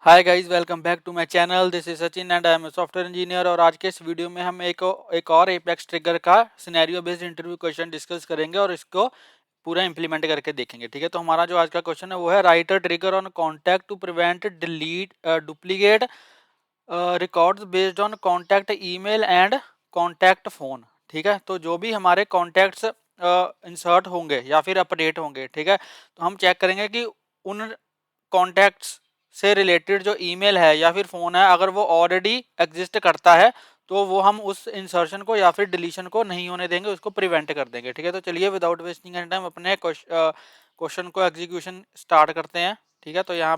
Hi guys, welcome back to my channel. This is Sachin and I am a software engineer. और आज के इस video में हम एक और एपेक्स ट्रिगर का scenario based interview question discuss करेंगे और इसको पूरा इंप्लीमेंट करके देखेंगे। ठीक है, तो हमारा जो आज का क्वेश्चन है वो है write a trigger on contact to prevent delete duplicate records based on contact email and contact phone. ठीक है, तो जो भी हमारे कॉन्टैक्ट्स इंसर्ट होंगे या फिर अपडेट होंगे, ठीक है, तो हम चेक करेंगे कि उन कॉन्टैक्ट्स से रिलेटेड जो ईमेल है या फिर फ़ोन है, अगर वो ऑलरेडी एग्जिस्ट करता है तो वो हम उस इंसर्शन को या फिर डिलीशन को नहीं होने देंगे, उसको प्रिवेंट कर देंगे। ठीक है, तो चलिए विदाउट वेस्टिंग एनी टाइम अपने क्वेश्चन को एग्जीक्यूशन स्टार्ट करते हैं। ठीक है, तो यहाँ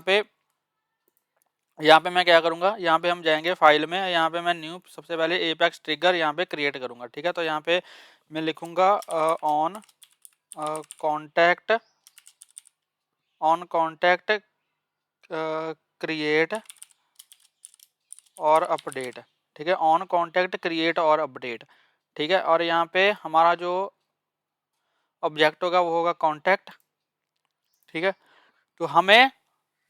पे मैं क्या करूँगा, यहाँ पे हम जाएंगे फाइल में, यहाँ पे मैं न्यू सबसे पहले एपेक्स ट्रिगर यहाँ पे क्रिएट करूँगा। ठीक है, तो यहाँ पे मैं लिखूँगा ऑन कॉन्टैक्ट क्रिएट और अपडेट। ठीक है, ऑन कॉन्टैक्ट क्रिएट और अपडेट। ठीक है, और यहाँ पे हमारा जो ऑब्जेक्ट होगा वो होगा कॉन्टैक्ट। ठीक है, तो हमें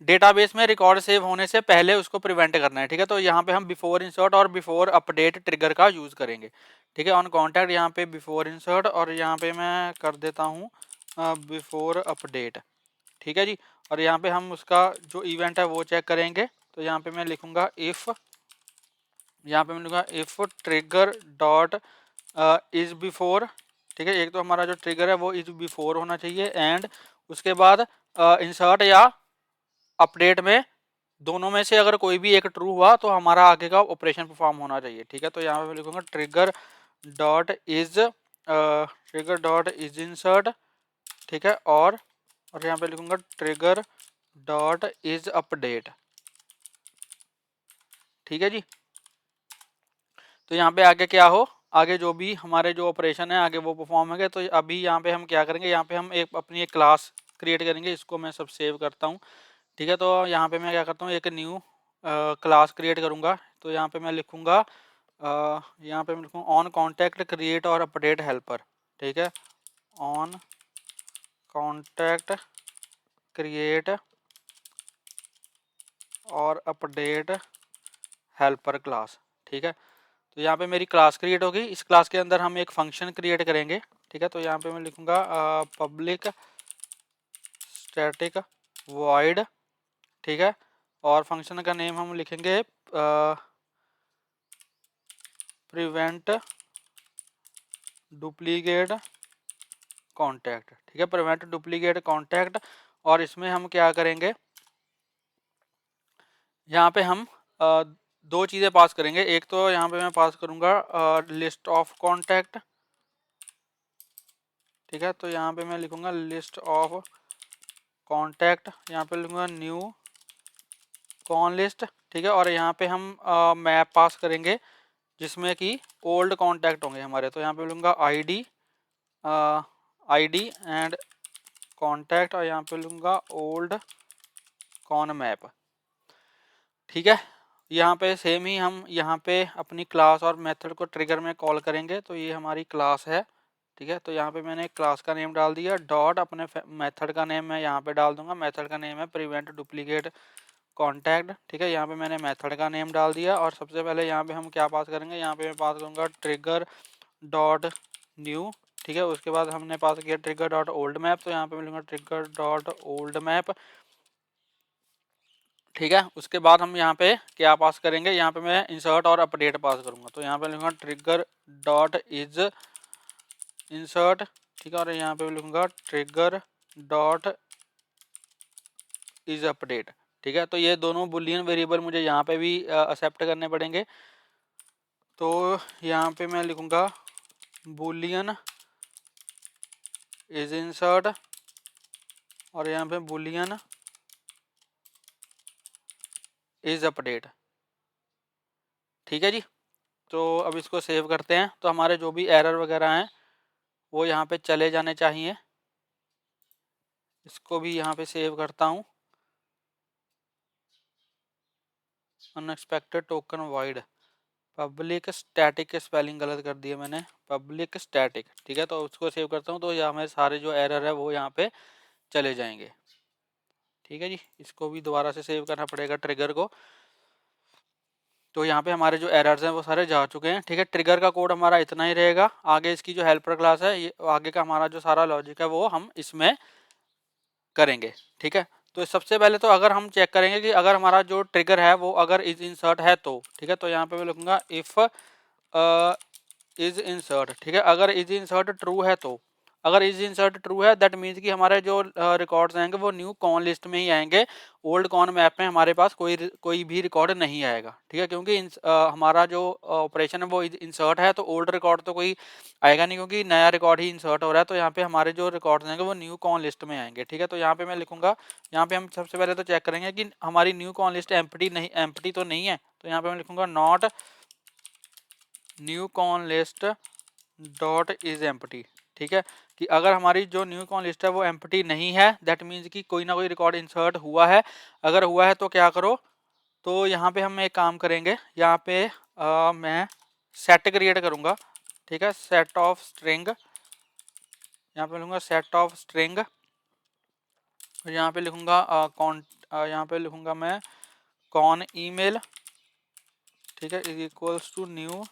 डेटाबेस में रिकॉर्ड सेव होने से पहले उसको प्रिवेंट करना है। ठीक है, तो यहाँ पे हम बिफोर इंसर्ट और बिफोर अपडेट ट्रिगर का यूज करेंगे। ठीक है, ऑन कॉन्टैक्ट यहाँ पे बिफोर इंसर्ट और यहाँ पे मैं कर देता हूँ बिफोर अपडेट। ठीक है जी, और यहाँ पे हम उसका जो इवेंट है वो चेक करेंगे। तो यहाँ पे मैं लिखूंगा इफ, यहाँ पे मैं लिखूंगा if trigger dot is before. ठीक है, एक तो हमारा जो ट्रिगर है वो इज बिफोर होना चाहिए एंड उसके बाद इंसर्ट या अपडेट में दोनों में से अगर कोई भी एक ट्रू हुआ तो हमारा आगे का ऑपरेशन परफॉर्म होना चाहिए। ठीक है, तो यहाँ पे मैं लिखूंगा ट्रिगर डॉट इज इंसर्ट। ठीक है, और यहाँ पे लिखूंगा ट्रिगर डॉट इज अपडेट। ठीक है जी, तो यहाँ पे आगे क्या हो, आगे जो भी हमारे जो ऑपरेशन है आगे वो परफॉर्म होंगे। तो अभी यहाँ पे हम क्या करेंगे, यहाँ पे हम अपनी एक क्लास क्रिएट करेंगे। इसको मैं सब सेव करता हूँ। ठीक है, तो यहाँ पे मैं क्या करता हूँ, एक न्यू क्लास क्रिएट करूँगा। तो यहाँ पे मैं लिखूँगा यहाँ पे मैं लिखूँगा ऑन कॉन्टैक्ट क्रिएट और अपडेट हेल्पर। ठीक है, ऑन कॉन्टैक्ट क्रिएट और अपडेट हेल्पर क्लास। ठीक है, तो यहाँ पे मेरी क्लास क्रिएट होगी। इस क्लास के अंदर हम एक फंक्शन क्रिएट करेंगे। ठीक है, तो यहाँ पे मैं लिखूँगा पब्लिक स्टैटिक वॉइड। ठीक है, और फंक्शन का नेम हम लिखेंगे प्रिवेंट डुप्लीकेट कॉन्टैक्ट। ठीक है, प्रिवेंट डुप्लीकेट कॉन्टैक्ट। और इसमें हम क्या करेंगे, यहाँ पे हम दो चीज़ें पास करेंगे। एक तो यहाँ पे मैं पास करूँगा लिस्ट ऑफ कॉन्टैक्ट। ठीक है, तो यहाँ पे मैं लिखूँगा लिस्ट ऑफ कॉन्टैक्ट, यहाँ पे लिखूँगा न्यू कॉन लिस्ट। ठीक है, और यहाँ पे हम मैप पास करेंगे जिसमें कि ओल्ड कॉन्टैक्ट होंगे हमारे। तो यहाँ पे लूँगा आईडी एंड कॉन्टैक्ट और यहाँ पे लूँगा ओल्ड कॉन मैप। ठीक है, यहाँ पे सेम ही हम यहाँ पे अपनी क्लास और मेथड को ट्रिगर में कॉल करेंगे। तो ये हमारी क्लास है। ठीक है, तो यहाँ पे मैंने क्लास का नेम डाल दिया, डॉट अपने मेथड का नेम मैं यहाँ पे डाल दूंगा। मेथड का नेम है प्रिवेंट डुप्लीकेट कॉन्टैक्ट। ठीक है, यहाँ पे मैंने मेथड का नेम डाल दिया और सबसे पहले यहाँ पे हम क्या पास करेंगे, यहाँ पे मैं पास करूँगा ट्रिगर डॉट न्यू। ठीक है, उसके बाद हमने पास किया ट्रिगर डॉट ओल्ड मैप। तो यहाँ पे मैं लूँगा ट्रिगर डॉट ओल्ड मैप। ठीक है, उसके बाद हम यहाँ पे क्या पास करेंगे, यहाँ पे मैं इंसर्ट और अपडेट पास करूँगा। तो यहाँ पे लिखूँगा ट्रिगर डॉट इज इंसर्ट। ठीक है, और यहाँ पे लिखूँगा ट्रिगर डॉट इज अपडेट। ठीक है, तो ये दोनों बुलियन वेरिएबल मुझे यहाँ पे भी एक्सेप्ट करने पड़ेंगे। तो यहाँ पे मैं लिखूँगा बुलियन इज इंसर्ट और यहाँ पे बुलियन इज अपडेट। ठीक है जी, तो अब इसको सेव करते हैं। तो हमारे जो भी एरर वगैरह हैं वो यहाँ पे चले जाने चाहिए। इसको भी यहाँ पे सेव करता हूँ। Unexpected token wide, public static के स्पेलिंग गलत कर दिया मैंने, पब्लिक स्टैटिक। ठीक है, तो उसको सेव करता हूँ। तो यहाँ हमारे सारे जो एरर है वो यहाँ पे चले जाएंगे। ठीक है जी, इसको भी दोबारा से सेव करना पड़ेगा ट्रिगर को। तो यहाँ पे हमारे जो एरर्स हैं वो सारे जा चुके हैं। ठीक है, ट्रिगर का कोड हमारा इतना ही रहेगा। आगे इसकी जो हेल्पर क्लास है, ये आगे का हमारा जो सारा लॉजिक है वो हम इसमें करेंगे। ठीक है, तो सबसे पहले तो अगर हम चेक करेंगे कि अगर हमारा जो ट्रिगर है वो अगर इज इंसर्ट है तो, ठीक है, तो यहाँ पे मैं लिखूंगा इफ इज इंसर्ट। ठीक है, अगर इज इंसर्ट ट्रू है तो, अगर इज इंसर्ट ट्रू है दैट मीन्स कि हमारे जो रिकॉर्ड्स आएंगे वो न्यू कॉन लिस्ट में ही आएंगे, ओल्ड कॉन मैप में हमारे पास कोई भी रिकॉर्ड नहीं आएगा। ठीक है, क्योंकि हमारा जो ऑपरेशन है वो इंसर्ट है, तो ओल्ड रिकॉर्ड तो कोई आएगा नहीं क्योंकि नया रिकॉर्ड ही इंसर्ट हो रहा है। तो यहाँ पे हमारे जो रिकॉर्ड्स आएंगे वो न्यू कॉन लिस्ट में आएंगे। ठीक है, तो यहाँ पे मैं लिखूंगा, यहाँ पे हम सबसे पहले तो चेक करेंगे कि हमारी न्यू कॉन लिस्ट एम्प्टी तो नहीं है। तो यहाँ पे मैं लिखूंगा not new con list dot is empty. ठीक है, कि अगर हमारी जो न्यू कॉन लिस्ट है वो एम्प्टी नहीं है, दैट मीन्स कि कोई ना कोई रिकॉर्ड इंसर्ट हुआ है। अगर हुआ है तो क्या करो, तो यहाँ पे हम एक काम करेंगे, यहाँ पे मैं सेट क्रिएट करूँगा। ठीक है, सेट ऑफ स्ट्रिंग, यहाँ पे लूँगा सेट ऑफ स्ट्रिंग, यहाँ पे लिखूँगा यहाँ पे लिखूँगा मैं कॉन ईमेल। ठीक है, is equals to new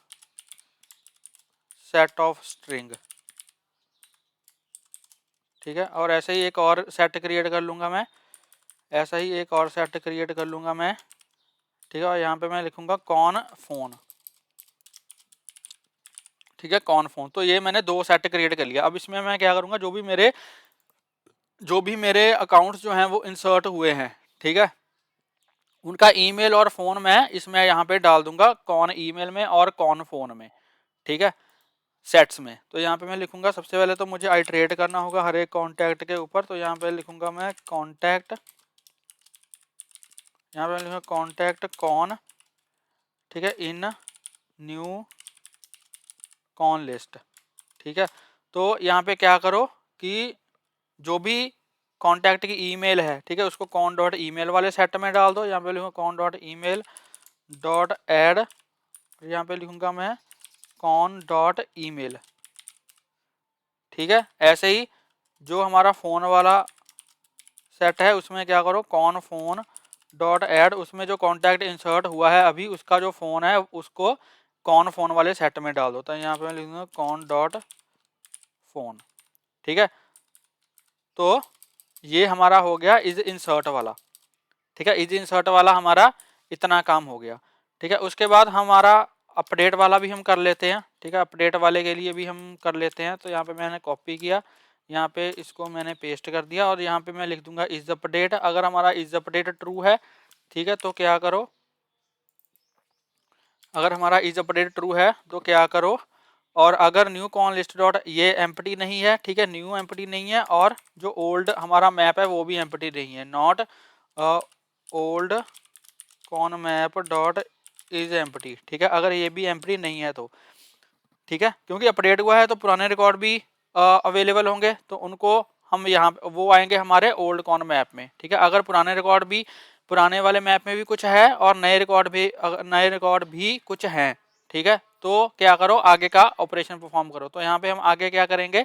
set of string. ठीक है, और ऐसे ही एक और सेट क्रिएट कर लूँगा मैं, ऐसा ही एक और सेट क्रिएट कर लूँगा मैं। ठीक है, और यहाँ पे मैं लिखूँगा कॉन फोन। ठीक है, कॉन फोन। तो ये मैंने दो सेट क्रिएट कर लिया। अब इसमें मैं क्या करूँगा, जो भी मेरे अकाउंट्स जो हैं वो इंसर्ट हुए हैं, ठीक है, उनका ईमेल और फ़ोन मैं इसमें यहाँ पे डाल दूंगा, कौन ईमेल में और कौन फ़ोन में। ठीक है, सेट्स में। तो यहाँ पे मैं लिखूंगा, सबसे पहले तो मुझे आइट्रेट करना होगा हर एक कॉन्टैक्ट के ऊपर। तो यहाँ पे लिखूंगा मैं कॉन्टैक्ट, यहाँ पे लिखूंगा कॉन्टैक्ट कौन, ठीक है, इन न्यू कॉन लिस्ट। ठीक है, तो यहाँ पे क्या करो कि जो भी कॉन्टैक्ट की ईमेल है, ठीक है, उसको कॉन डॉट ईमेल वाले सेट में डाल दो। यहाँ पे लिखूंगा con dot email dot add, यहाँ पे लिखूंगा मैं कॉन डॉट ईमेल। ठीक है, ऐसे ही जो हमारा फ़ोन वाला सेट है उसमें क्या करो, कॉन फ़ोन डॉट ऐड, उसमें जो कॉन्टैक्ट इंसर्ट हुआ है अभी उसका जो फ़ोन है उसको कॉन फ़ोन वाले सेट में डाल दो। तो यहाँ पे मैं लिखूंगा कॉन डॉट फ़ोन। ठीक है, तो ये हमारा हो गया इज इंसर्ट वाला। ठीक है, इज इंसर्ट वाला हमारा इतना काम हो गया। ठीक है, उसके बाद हमारा अपडेट वाला भी हम कर लेते हैं। ठीक है, अपडेट वाले के लिए भी हम कर लेते हैं। तो यहाँ पे मैंने कॉपी किया, यहाँ पे इसको मैंने पेस्ट कर दिया और यहाँ पे मैं लिख दूंगा इज अपडेट। अगर हमारा इज अपडेट ट्रू है, ठीक है, तो क्या करो, अगर हमारा इज अपडेट ट्रू है तो क्या करो, और अगर न्यू कॉन लिस्ट डॉट ये एम्प्टी नहीं है, ठीक है, न्यू एम्प्टी नहीं है, और जो ओल्ड हमारा मैप है वो भी एम्प्टी नहीं है, not old con map dot is empty. ठीक है, अगर ये भी एम्प्टी नहीं है तो, ठीक है, क्योंकि अपडेट हुआ है तो पुराने रिकॉर्ड भी अवेलेबल होंगे, तो उनको हम यहाँ वो आएंगे हमारे ओल्ड कॉन मैप में। ठीक है, अगर पुराने रिकॉर्ड भी पुराने वाले मैप में भी कुछ है और नए रिकॉर्ड भी कुछ हैं, ठीक है, तो क्या करो, आगे का ऑपरेशन परफॉर्म करो। तो यहाँ पे हम आगे क्या करेंगे,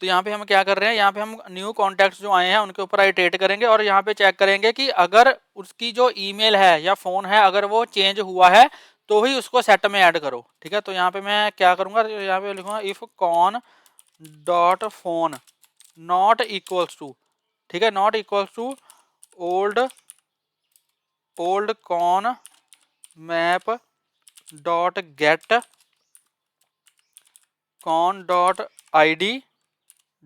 तो यहाँ पे हम क्या कर रहे हैं, यहाँ पे हम न्यू कॉन्टैक्ट्स जो आए हैं उनके ऊपर आइट्रेट करेंगे और यहाँ पे चेक करेंगे कि अगर उसकी जो ईमेल है या फ़ोन है अगर वो चेंज हुआ है तो ही उसको सेट में ऐड करो। ठीक है, तो यहाँ पे मैं क्या करूँगा, यहाँ पे लिखूंगा if con dot phone not equals to, ठीक है, not equals to old old con map dot get con dot ID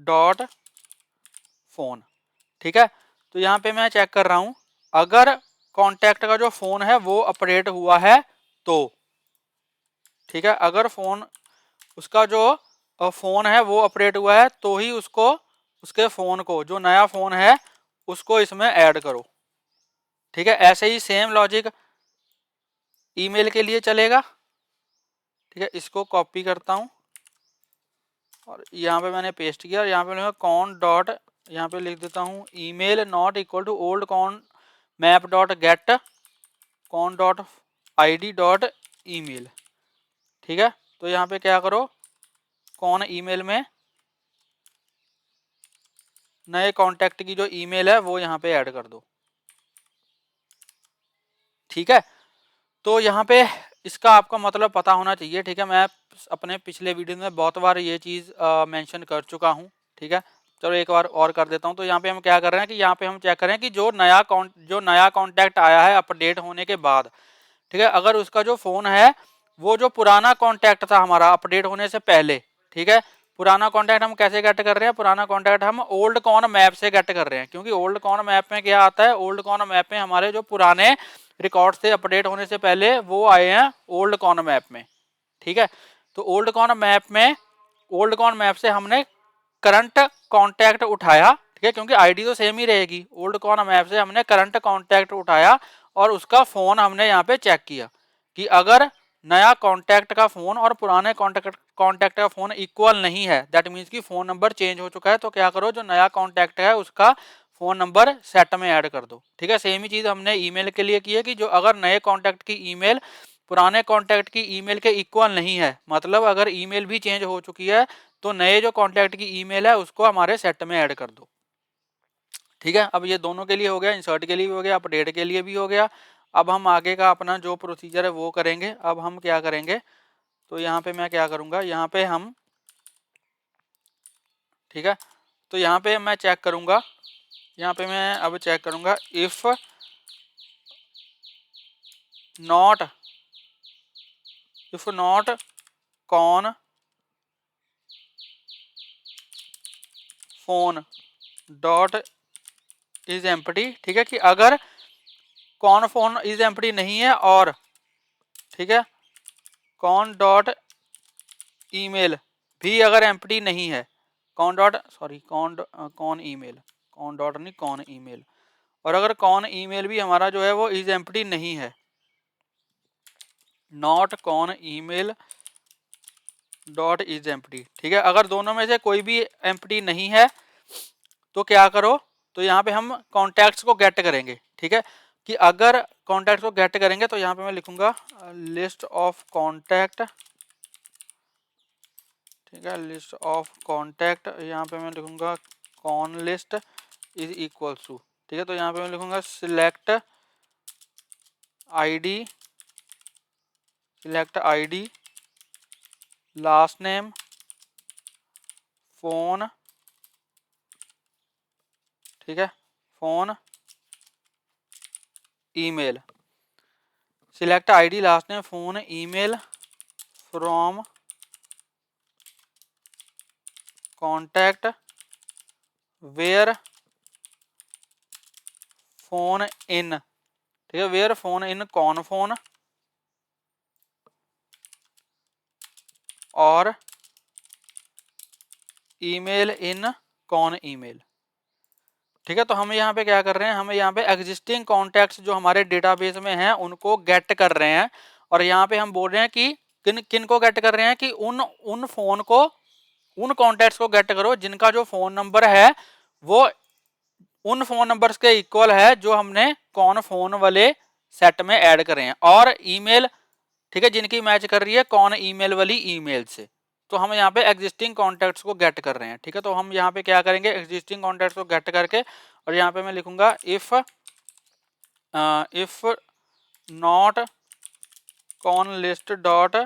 dot phone. ठीक है, तो यहाँ पे मैं चेक कर रहा हूँ, अगर कॉन्टैक्ट का जो फ़ोन है वो अपडेट हुआ है तो, ठीक है, अगर फ़ोन उसका जो फ़ोन है वो अपडेट हुआ है तो ही उसको उसके फ़ोन को, जो नया फ़ोन है उसको इसमें ऐड करो। ठीक है, ऐसे ही सेम लॉजिक ईमेल के लिए चलेगा। ठीक है, इसको कॉपी करता हूँ और यहाँ पे मैंने पेस्ट किया और यहाँ पे लिखूंगा कॉन डॉट, यहाँ पे लिख देता हूँ email not equal to old con map dot get con dot ID dot email. ठीक है, तो यहाँ पे क्या करो, कौन ईमेल में नए कॉन्टैक्ट की जो ईमेल है वो यहाँ पे ऐड कर दो। ठीक है, तो यहाँ पे इसका आपको मतलब पता होना चाहिए। ठीक है, मैं अपने पिछले वीडियो में बहुत बार ये चीज़ मेंशन कर चुका हूँ। ठीक है, चलो एक बार और कर देता हूँ। तो यहाँ पे हम क्या कर रहे हैं कि यहाँ पे हम चेक करें कि जो नया कॉन्टैक्ट आया है अपडेट होने के बाद, ठीक है, अगर उसका जो फ़ोन है वो जो पुराना कॉन्टैक्ट था हमारा अपडेट होने से पहले, ठीक है, पुराना कॉन्टैक्ट हम कैसे गेट कर रहे हैं, पुराना कॉन्टैक्ट हम ओल्ड कॉन मैप से गेट कर रहे हैं। क्योंकि ओल्ड कॉन मैप में क्या आता है, ओल्ड कॉन मैप में हमारे जो पुराने रिकॉर्ड से अपडेट होने से पहले वो आए हैं ओल्ड कॉन मैप में। ठीक है, तो ओल्ड कॉन मैप से हमने करंट कॉन्टैक्ट उठाया। ठीक है, क्योंकि आईडी तो सेम ही रहेगी। ओल्ड कॉन मैप से हमने करंट कॉन्टैक्ट उठाया और उसका फ़ोन हमने यहाँ पे चेक किया कि अगर नया कॉन्टैक्ट का फ़ोन और पुराने कॉन्टैक्ट का फ़ोन इक्वल नहीं है, दैट मीन्स कि फ़ोन नंबर चेंज हो चुका है, तो क्या करो, जो नया कॉन्टैक्ट है उसका फ़ोन नंबर सेट में ऐड कर दो। ठीक है, सेम ही चीज़ हमने ईमेल के लिए की है कि जो अगर नए कॉन्टैक्ट की ईमेल पुराने कॉन्टैक्ट की ईमेल के इक्वल नहीं है, मतलब अगर ईमेल भी चेंज हो चुकी है, तो नए जो कॉन्टैक्ट की ईमेल है उसको हमारे सेट में ऐड कर दो। ठीक है, अब ये दोनों के लिए हो गया, इंसर्ट के लिए भी हो गया, अपडेट के लिए भी हो गया। अब हम आगे का अपना जो प्रोसीजर है वो करेंगे। अब हम क्या करेंगे, तो यहाँ पे मैं क्या करूँगा, यहाँ पे हम, ठीक है, तो यहाँ पे मैं चेक करूँगा, यहाँ पे मैं अब चेक करूँगा if not con phone dot is empty. ठीक है, कि अगर कॉन फोन इज एम्प्टी नहीं है और, ठीक है, कॉन डॉट ईमेल भी अगर एम्प्टी नहीं है, con dot sorry con email, con dot नहीं कॉन ईमेल, और अगर कॉन ईमेल भी हमारा जो है वो इज एम्प्टी नहीं है, not con email dot is empty. ठीक है, अगर दोनों में से कोई भी एम्प्टी नहीं है तो क्या करो, तो यहाँ पे हम कॉन्टैक्ट्स को गेट करेंगे। ठीक है, कि अगर कॉन्टैक्ट्स को गेट करेंगे तो यहाँ पे मैं लिखूंगा लिस्ट ऑफ कॉन्टैक्ट। ठीक है, लिस्ट ऑफ कॉन्टैक्ट, यहाँ पे मैं लिखूंगा con list is equals to, ठीक है, तो यहाँ पे मैं लिखूंगा select ID last name phone, ठीक है, phone email, select ID last name phone email from contact where phone in, ठीक है, where phone in con phone और ईमेल इन कॉन ईमेल। ठीक है, तो हम यहाँ पे क्या कर रहे हैं, हम यहाँ पे एग्जिस्टिंग कॉन्टैक्ट्स जो हमारे डेटाबेस में हैं उनको गेट कर रहे हैं। और यहाँ पे हम बोल रहे हैं कि किन किन को गेट कर रहे हैं, कि उन फोन को, उन कॉन्टैक्ट्स को गेट करो जिनका जो फोन नंबर है वो उन फोन नंबर्स के इक्वल है जो हमने कौन फोन वाले सेट में ऐड करे हैं, और ईमेल, ठीक है, जिनकी मैच कर रही है कौन ईमेल वाली ईमेल से। तो हम यहाँ पे एग्जिस्टिंग कॉन्टैक्ट्स को गेट कर रहे हैं। ठीक है, तो हम यहाँ पे क्या करेंगे, एग्जिस्टिंग कॉन्टैक्ट्स को गेट करके, और यहाँ पे मैं लिखूंगा if not con list dot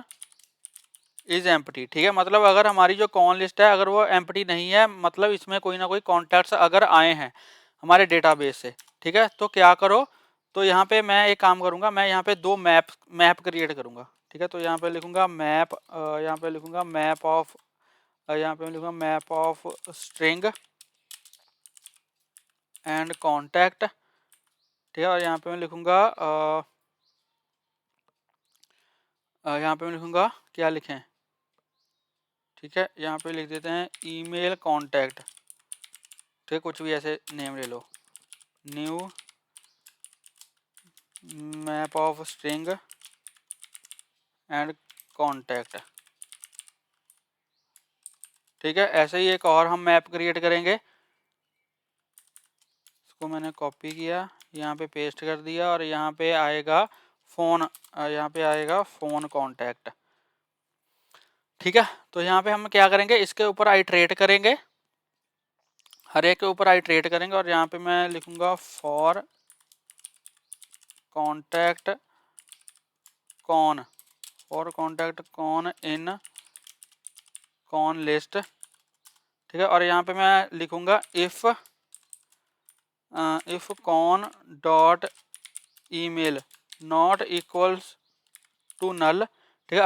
is empty. ठीक है, मतलब अगर हमारी जो कॉन लिस्ट है अगर वो एम्प्टी नहीं है, मतलब इसमें कोई ना कोई कॉन्टैक्ट्स अगर आए हैं हमारे डेटाबेस से, ठीक है, तो क्या करो, तो यहाँ पे मैं एक काम करूँगा, मैं यहाँ पे दो मैप क्रिएट करूँगा। ठीक है, तो यहाँ पे लिखूँगा मैप, यहाँ पे लिखूँगा मैप ऑफ, यहाँ पे लिखूँगा map of string and contact. ठीक है, और यहाँ पे मैं लिखूँगा यहाँ पे मैं लिखूँगा क्या लिखें, ठीक है, यहाँ पे लिख देते हैं ईमेल कॉन्टैक्ट। ठीक है, कुछ भी ऐसे नेम ले लो, new map of string and contact. ठीक है, ऐसे ही एक और हम मैप क्रिएट करेंगे, इसको मैंने कॉपी किया, यहाँ पे पेस्ट कर दिया, और यहाँ पे आएगा फ़ोन, यहाँ पे आएगा फ़ोन कॉन्टैक्ट। ठीक है, तो यहाँ पे हम क्या करेंगे, इसके ऊपर आइट्रेट करेंगे, हर एक के ऊपर आइट्रेट करेंगे और यहाँ पे मैं लिखूंगा फॉर कॉन्टैक्ट कौन, फॉर कॉन्टैक्ट कौन इन कौन लिस्ट, ठीक है। और यहाँ पे मैं लिखूंगा if con dot email not equals to null, ठीक है।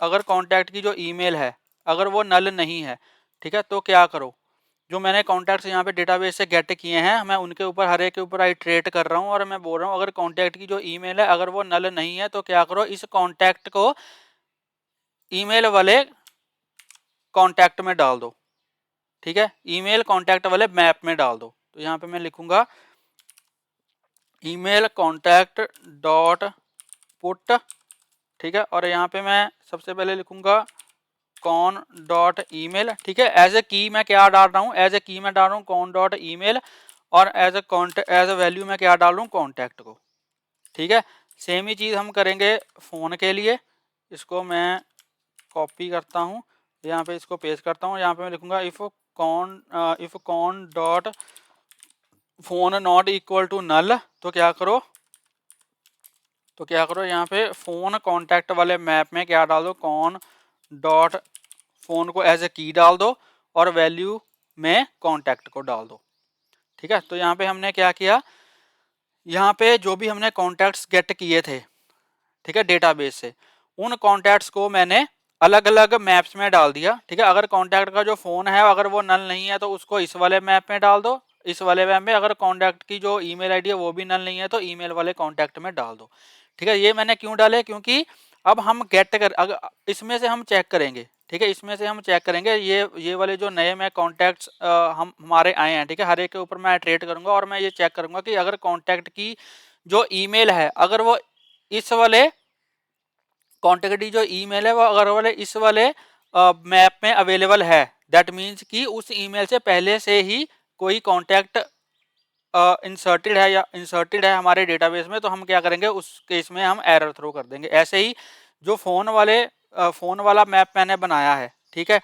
अगर कॉन्टैक्ट की जो ईमेल है अगर वो नल नहीं है, ठीक है, तो क्या करो, जो मैंने कॉन्टैक्ट्स यहाँ पे डेटाबेस से गेट किए हैं मैं उनके ऊपर हर एक के ऊपर आइट्रेट कर रहा हूँ और मैं बोल रहा हूँ अगर कॉन्टैक्ट की जो ईमेल है अगर वो नल नहीं है तो क्या करो, इस कॉन्टैक्ट को ईमेल वाले कॉन्टैक्ट में डाल दो, ठीक है, ईमेल कॉन्टैक्ट वाले मैप में डाल दो। तो यहाँ पे मैं लिखूंगा ईमेल कॉन्टैक्ट डॉट पुट, ठीक है। और यहाँ पे मैं सबसे पहले लिखूंगा कॉन डॉट ईमेल, ठीक है। एज ए की मैं क्या डाल रहा हूँ, एज ए की मैं डाल रहा हूँ कॉन डॉट ईमेल और एज ए वैल्यू मैं क्या डाल रहा हूँ कॉन्टैक्ट को, ठीक है। सेम ही चीज़ हम करेंगे फ़ोन के लिए। इसको मैं कॉपी करता हूँ, यहाँ पे इसको पेस्ट करता हूँ, यहाँ पे मैं लिखूंगा if con dot phone not equal to null, तो क्या करो यहाँ पे फ़ोन कॉन्टैक्ट वाले मैप में क्या डाल दो कॉन डॉट फ़ोन को एज ए की डाल दो और वैल्यू में कॉन्टैक्ट को डाल दो, ठीक है। तो यहाँ पे हमने क्या किया, यहाँ पे जो भी हमने कॉन्टैक्ट्स गेट किए थे, ठीक है, डेटाबेस से, उन कॉन्टैक्ट्स को मैंने अलग अलग मैप्स में डाल दिया, ठीक है। अगर कॉन्टैक्ट का जो फ़ोन है अगर वो नल नहीं है तो उसको इस वाले मैप में डाल दो, इस वाले मैप में अगर कॉन्टैक्ट की जो ईमेल आईडी है वो भी नल नहीं है तो ईमेल वाले कॉन्टैक्ट में डाल दो, ठीक है। ये मैंने क्यों डाले, क्योंकि अब हम गेट कर अगर इसमें से हम चेक करेंगे, ठीक है, इसमें से हम चेक करेंगे ये वाले जो नए मैं कॉन्टैक्ट्स हम हमारे आए हैं, ठीक है, हर एक के ऊपर मैं ट्रेड करूंगा और मैं ये चेक करूंगा कि अगर कॉन्टैक्ट की जो ईमेल है अगर वो इस वाले कॉन्टैक्ट की जो ईमेल है वो अगर वाले इस वाले मैप में अवेलेबल है, दैट मीन्स कि उस ईमेल से पहले से ही कोई कॉन्टैक्ट इंसर्टेड है हमारे डेटाबेस में, तो हम क्या करेंगे उस केस में हम एरर थ्रो कर देंगे। ऐसे ही जो फ़ोन वाला मैप मैंने बनाया है, ठीक है,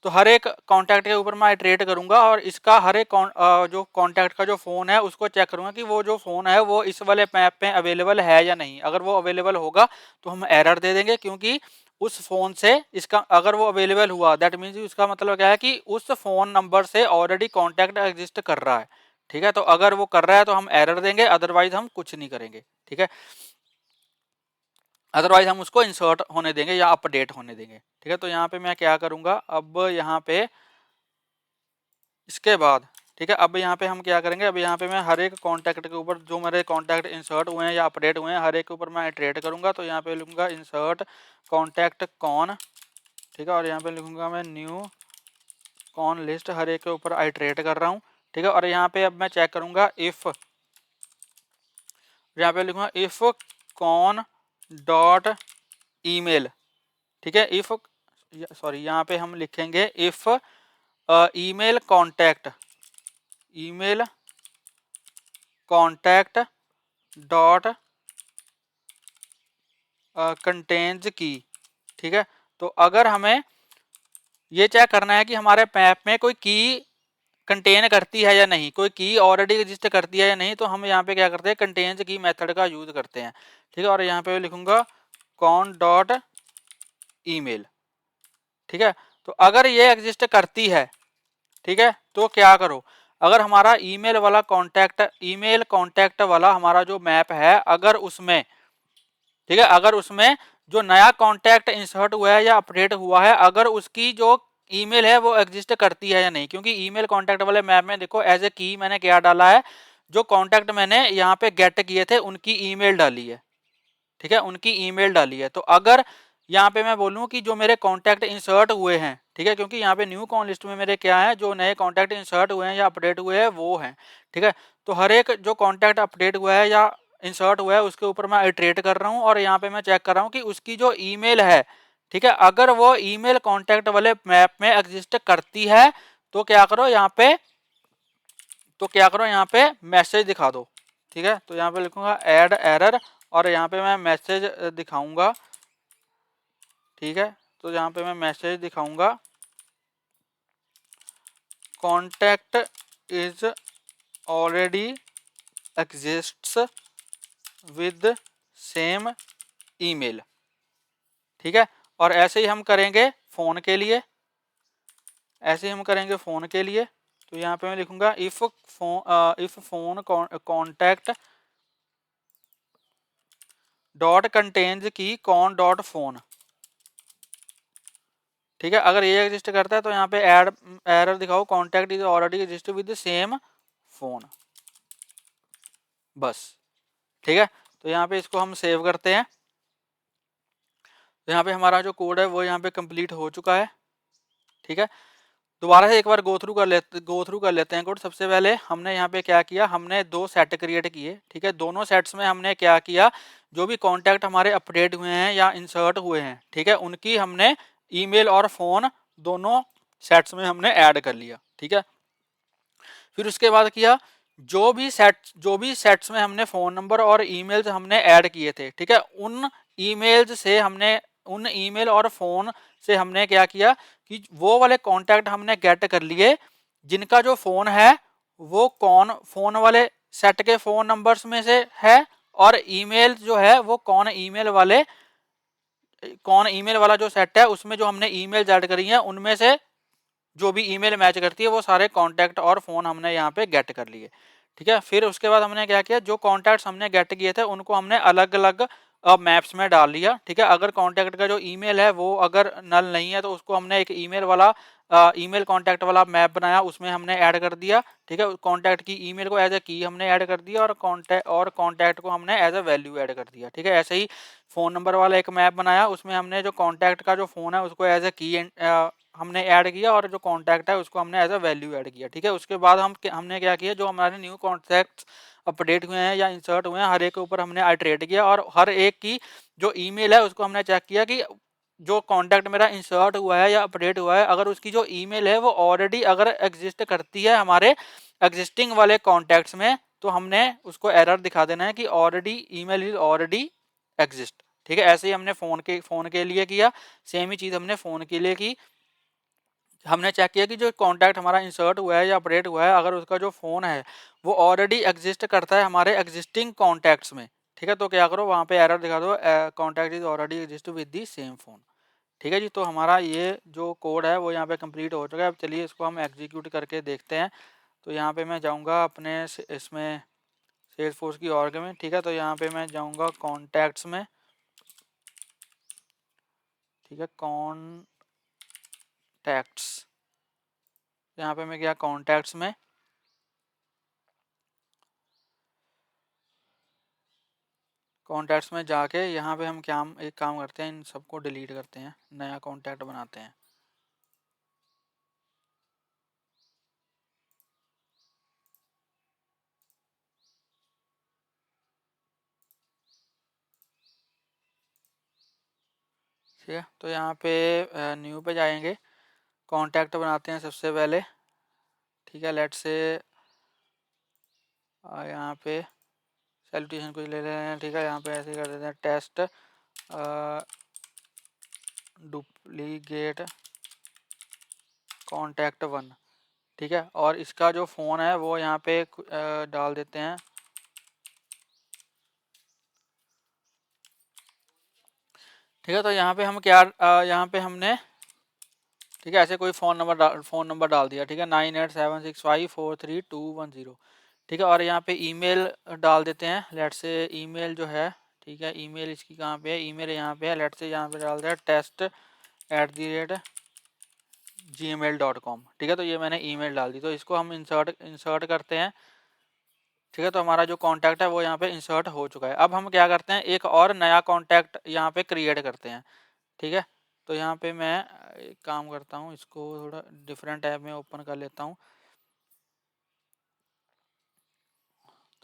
तो हर एक कॉन्टैक्ट के ऊपर मैं इटरेट करूंगा और इसका हर एक जो कॉन्टैक्ट का जो फ़ोन है उसको चेक करूंगा कि वो जो फ़ोन है वो इस वाले मैप में अवेलेबल है या नहीं। अगर वो अवेलेबल होगा तो हम एरर दे देंगे, क्योंकि उस फ़ोन से इसका अगर वो अवेलेबल हुआ दैट मीन्स उसका मतलब क्या है कि उस फ़ोन नंबर से ऑलरेडी कॉन्टैक्ट एग्जिस्ट कर रहा है, ठीक है। तो अगर वो कर रहा है तो हम एरर देंगे, अदरवाइज हम कुछ नहीं करेंगे, ठीक है, अदरवाइज हम उसको इंसर्ट होने देंगे या अपडेट होने देंगे, ठीक है। तो यहाँ पे मैं क्या करूँगा, अब यहाँ पे इसके बाद, ठीक है, अब यहाँ पे हम क्या करेंगे, अब यहाँ पे मैं हर एक कॉन्टैक्ट के ऊपर जो मेरे कॉन्टैक्ट इंसर्ट हुए हैं या अपडेट हुए हैं हर एक के ऊपर मैं इटरेट करूँगा। तो यहाँ पे लिखूँगा इंसर्ट कॉन्टैक्ट कौन, ठीक है, और यहाँ पे लिखूँगा मैं न्यू कौन लिस्ट, हर एक के ऊपर आइट्रेट कर रहा हूँ, ठीक है। और यहाँ पे अब मैं चेक करूँगा इफ़, यहाँ पे लिखूँगा इफ़ कौन डॉट ईमेल, ठीक है, इफ़ सॉरी यहाँ पे हम लिखेंगे if email contact dot contains की, ठीक है। तो अगर हमें ये चेक करना है कि हमारे मैप में कोई की कंटेन करती है या नहीं, कोई की ऑलरेडी एग्जिस्ट करती है या नहीं, तो हम यहाँ पे क्या करते हैं कंटेन्स की मेथड का यूज करते हैं, ठीक है। और यहाँ पे लिखूंगा कॉन डॉट ईमेल, ठीक है। तो अगर ये एग्जिस्ट करती है, ठीक है, तो क्या करो, अगर हमारा ईमेल कॉन्टैक्ट वाला हमारा जो मैप है अगर उसमें, ठीक है, अगर उसमें जो नया कॉन्टैक्ट इंसर्ट हुआ है या अपडेट हुआ है अगर उसकी जो ईमेल है वो एग्जिस्ट करती है या नहीं, क्योंकि ईमेल कॉन्टैक्ट वाले मैप में देखो एज ए की मैंने क्या डाला है, जो कॉन्टैक्ट मैंने यहाँ पे गेट किए थे उनकी ईमेल डाली है, ठीक है, उनकी ईमेल डाली है। तो अगर यहाँ पे मैं बोलूँ कि जो मेरे कॉन्टैक्ट इंसर्ट हुए हैं, ठीक है, क्योंकि यहाँ पे न्यू कॉन लिस्ट में मेरे क्या है जो नए कॉन्टैक्ट इंसर्ट हुए हैं या अपडेट हुए हैं वो हैं, ठीक है। तो हर एक जो कॉन्टैक्ट अपडेट हुआ है या इंसर्ट हुआ है उसके ऊपर मैं इटरेट कर रहा हूँ और यहाँ पे मैं चेक कर रहा हूँ कि उसकी जो ईमेल है, ठीक है, अगर वो ईमेल कॉन्टैक्ट वाले मैप में एग्जिस्ट करती है तो क्या करो यहाँ पे मैसेज दिखा दो, ठीक है। तो यहाँ पे लिखूंगा ऐड एरर और यहाँ पे मैं मैसेज दिखाऊंगा, ठीक है। तो यहाँ पे मैं मैसेज दिखाऊंगा contact is already exists with same email. ठीक है, और ऐसे ही हम करेंगे फ़ोन के लिए, ऐसे ही हम करेंगे फ़ोन के लिए। तो यहाँ पे मैं लिखूंगा if phone contact dot contains की कॉन डॉट फोन। ठीक है, अगर ये एग्जिस्ट करता है तो यहाँ पे एड एरर दिखाओ contact is already exist with same phone, बस। ठीक है, तो यहाँ पे इसको हम सेव करते हैं। तो यहाँ पे हमारा जो कोड है वो यहाँ पे कंप्लीट हो चुका है। ठीक है, दोबारा से एक बार गो थ्रू कर लेते हैं कोड। सबसे पहले हमने यहाँ पे क्या किया, हमने 2 सेट क्रिएट किए। ठीक है, दोनों सेट्स में हमने क्या किया, जो भी कॉन्टैक्ट हमारे अपडेट हुए हैं या इंसर्ट हुए हैं, ठीक है, उनकी हमने ईमेल और फ़ोन दोनों सेट्स में हमने ऐड कर लिया। ठीक है, फिर उसके बाद किया, जो भी सेट्स में हमने फ़ोन नंबर और ईमेल्स हमने ऐड किए थे, ठीक है, उन ईमेल्स से हमने, उन ईमेल और फ़ोन से हमने क्या किया कि वो वाले कॉन्टैक्ट हमने गेट कर लिए जिनका जो फ़ोन है वो कौन फ़ोन वाले सेट के फ़ोन नंबर्स में से है, और ईमेल जो है वो कौन ईमेल वाला जो सेट है उसमें जो हमने ईमेल ऐड करी है उनमें से जो भी ईमेल मैच करती है वो सारे कॉन्टैक्ट और फ़ोन हमने यहाँ पे गेट कर लिए। ठीक है, फिर उसके बाद हमने क्या किया, जो कॉन्टैक्ट्स हमने गेट किए थे उनको हमने अलग अलग मैप्स में डाल लिया। ठीक है, अगर कॉन्टैक्ट का जो ईमेल है वो अगर नल नहीं है तो उसको हमने एक ईमेल कॉन्टैक्ट वाला मैप बनाया, उसमें हमने ऐड कर दिया। ठीक है, कॉन्टैक्ट की ईमेल को एज ए की हमने ऐड कर दिया, और कॉन्टैक्ट को हमने एज ए वैल्यू ऐड कर दिया। ठीक है, ऐसे ही फ़ोन नंबर वाला एक मैप बनाया, उसमें हमने जो कॉन्टैक्ट का जो फ़ोन है उसको एज ए की हमने ऐड किया, और जो कॉन्टैक्ट है उसको हमने एज अ वैल्यू ऐड किया। ठीक है, उसके बाद हमने क्या किया, जो हमारे न्यू कॉन्टैक्ट्स अपडेट हुए हैं या इंसर्ट हुए हैं हर एक के ऊपर हमने आइटरेट किया, और हर एक की जो ईमेल है उसको हमने चेक किया कि जो कॉन्टैक्ट मेरा इंसर्ट हुआ है या अपडेट हुआ है, अगर उसकी जो ईमेल है वो ऑलरेडी अगर एग्जिस्ट करती है हमारे एग्जिस्टिंग वाले कॉन्टैक्ट्स में, तो हमने उसको एरर दिखा देना है कि already email is already exist. ठीक है, ऐसे ही हमने फ़ोन के लिए किया, सेम ही चीज़ हमने फ़ोन के लिए की। हमने चेक किया कि जो कॉन्टैक्ट हमारा इंसर्ट हुआ है या अपडेट हुआ है, अगर उसका जो फ़ोन है वो ऑलरेडी एग्जिस्ट करता है हमारे एग्जिस्टिंग कॉन्टैक्ट्स में। ठीक है, तो क्या करो, वहाँ पे एरर दिखा दो contact is already exist with the same phone. ठीक है जी, तो हमारा ये जो कोड है वो यहाँ पे कंप्लीट हो चुका है। अब चलिए इसको हम एग्जीक्यूट करके देखते हैं। तो यहाँ पे मैं जाऊँगा अपने इसमें सेल्सफोर्स की ऑर्ग में। ठीक है, तो यहाँ पे मैं जाऊँगा कॉन्टैक्ट्स में। ठीक है, कॉन्टैक्ट्स, यहाँ पे मैं गया कॉन्टैक्ट्स में। कॉन्टैक्ट्स में जाके यहाँ पे हम एक काम करते हैं, इन सबको डिलीट करते हैं, नया कॉन्टैक्ट बनाते हैं। ठीक है, तो यहाँ पे न्यू पे जाएंगे, कॉन्टैक्ट बनाते हैं सबसे पहले। ठीक है, लेट्स से यहाँ पे सैल्यूटेशन कुछ ले रहे हैं। ठीक है, यहाँ पे ऐसे कर देते हैं, टेस्ट डुप्लीकेट कॉन्टैक्ट 1। ठीक है, और इसका जो फ़ोन है वो यहाँ पे डाल देते हैं। ठीक है, तो यहाँ पे हम क्या यहाँ पे हमने, ठीक है, ऐसे कोई फ़ोन नंबर डाल दिया। ठीक है, 9876543210। ठीक है, और यहाँ पे ईमेल डाल देते हैं, लेट से ईमेल जो है, ठीक है, ईमेल इसकी कहाँ पे है, ईमेल यहाँ पे है, लेट से यहाँ पे डाल दिया test@gmail.com। ठीक है, तो ये मैंने ईमेल डाल दी, तो इसको हम इंसर्ट करते हैं। ठीक है, तो हमारा जो कॉन्टैक्ट है वो यहाँ पे इंसर्ट हो चुका है। अब हम क्या करते हैं, एक और नया कॉन्टैक्ट यहाँ पे क्रिएट करते हैं। ठीक है, तो यहाँ पे मैं एक काम करता हूँ, इसको थोड़ा डिफरेंट ऐप में ओपन कर लेता हूँ।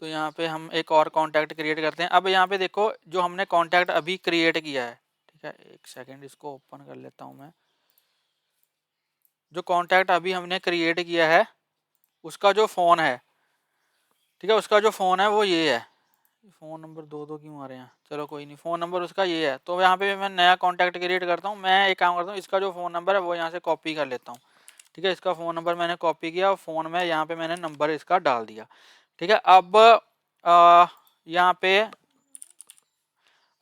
तो यहाँ पे हम एक और कॉन्टैक्ट क्रिएट करते हैं। अब यहाँ पे देखो, जो हमने कॉन्टैक्ट अभी क्रिएट किया है, ठीक है, एक सेकेंड इसको ओपन कर लेता हूँ मैं। जो कॉन्टैक्ट अभी हमने क्रिएट किया है उसका जो फ़ोन है, ठीक है, उसका जो फ़ोन है वो ये है। फ़ोन नंबर दो दो क्यों आ रहे हैं, चलो कोई नहीं, फ़ोन नंबर उसका ये है। तो यहाँ पे मैं नया कॉन्टैक्ट क्रिएट करता हूँ। मैं एक काम करता हूँ, इसका जो फ़ोन नंबर है वो यहाँ से कॉपी कर लेता हूँ। ठीक है, इसका फ़ोन नंबर मैंने कॉपी किया और फ़ोन में यहाँ पे मैंने नंबर इसका डाल दिया। ठीक है, अब यहाँ पे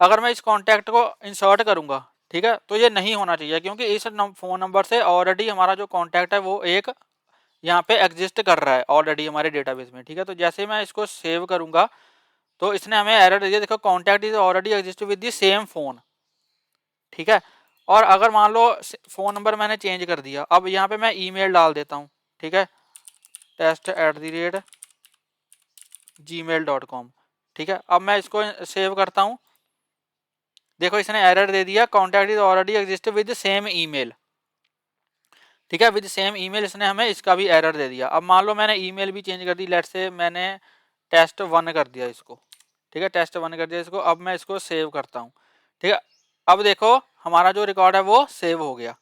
अगर मैं इस कॉन्टैक्ट को इंसर्ट करूँगा, ठीक है, तो ये नहीं होना चाहिए क्योंकि इस फ़ोन नंबर से ऑलरेडी हमारा जो कॉन्टैक्ट है वो एक यहाँ पे एग्जिस्ट कर रहा है ऑलरेडी हमारे डेटाबेस में। ठीक है, तो जैसे मैं इसको सेव करूँगा तो इसने हमें एरर दे दिया, देखो contact is already exist with the same phone. ठीक है, और अगर मान लो फ़ोन नंबर मैंने चेंज कर दिया, अब यहाँ पे मैं ईमेल डाल देता हूँ। ठीक है, test@gmail.com। ठीक है, अब मैं इसको सेव करता हूँ, देखो इसने एरर दे दिया, contact is already exist with same email. ठीक है, विद सेम ईमेल इसने हमें इसका भी एरर दे दिया। अब मान लो मैंने ईमेल भी चेंज कर दी, लेट्स से मैंने test1 कर दिया इसको। ठीक है, test1 कर दिया इसको, अब मैं इसको सेव करता हूँ। ठीक है, अब देखो हमारा जो रिकॉर्ड है वो सेव हो गया।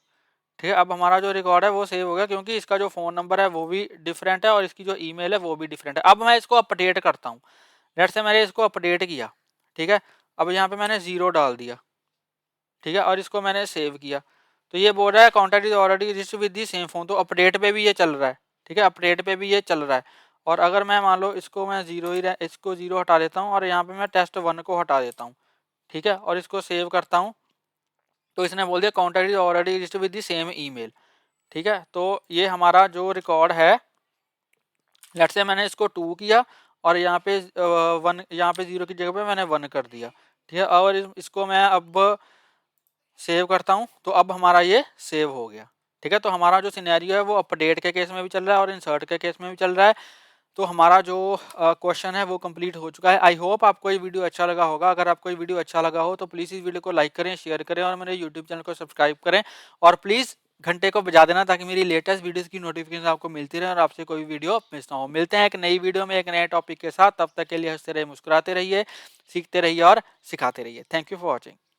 ठीक है, अब हमारा जो रिकॉर्ड है वो सेव हो गया क्योंकि इसका जो फ़ोन नंबर है वो भी डिफरेंट है और इसकी जो ईमेल है वो भी डिफरेंट है। अब मैं इसको अपडेट करता हूँ, लेट्स से मैंने इसको अपडेट किया। ठीक है, अब यहाँ पे मैंने 0 डाल दिया। ठीक है, और इसको मैंने सेव किया, तो ये बोल रहा है contact is already registered with the same phone, तो अपडेट पे भी ये चल रहा है। ठीक है, अपडेट पे भी ये चल रहा है। और अगर मैं मान लो इसको मैं इसको 0 हटा देता हूँ और यहाँ पे मैं test1 को हटा देता हूँ। ठीक है, और इसको सेव करता हूँ, तो इसने बोल दिया contact is already registered with the same email. ठीक है, तो ये हमारा जो रिकॉर्ड है, लेट्स से मैंने इसको 2 किया और यहाँ पे 1, यहाँ पे 0 की जगह पे मैंने 1 कर दिया। ठीक है, और इसको मैं अब सेव करता हूँ, तो अब हमारा ये सेव हो गया। ठीक है, तो हमारा जो सिनेरियो है वो अपडेट के केस में भी चल रहा है और इंसर्ट के केस में भी चल रहा है। तो हमारा जो क्वेश्चन है वो कंप्लीट हो चुका है। आई होप आपको ये वीडियो अच्छा लगा होगा। अगर आपको ये वीडियो अच्छा लगा हो तो प्लीज़ इस वीडियो को लाइक करें, शेयर करें और मेरे यूट्यूब चैनल को सब्सक्राइब करें और प्लीज़ घंटे को बजा देना ताकि मेरी लेटेस्ट वीडियोस की नोटिफिकेशन आपको मिलती रहे और आपसे कोई वीडियो मिस ना हो। मिलते हैं एक नई वीडियो में एक नए टॉपिक के साथ, तब तक के लिए हंसते रहिए, मुस्कुराते रहिए, सीखते रहिए और सिखाते रहिए। Thank you for watching.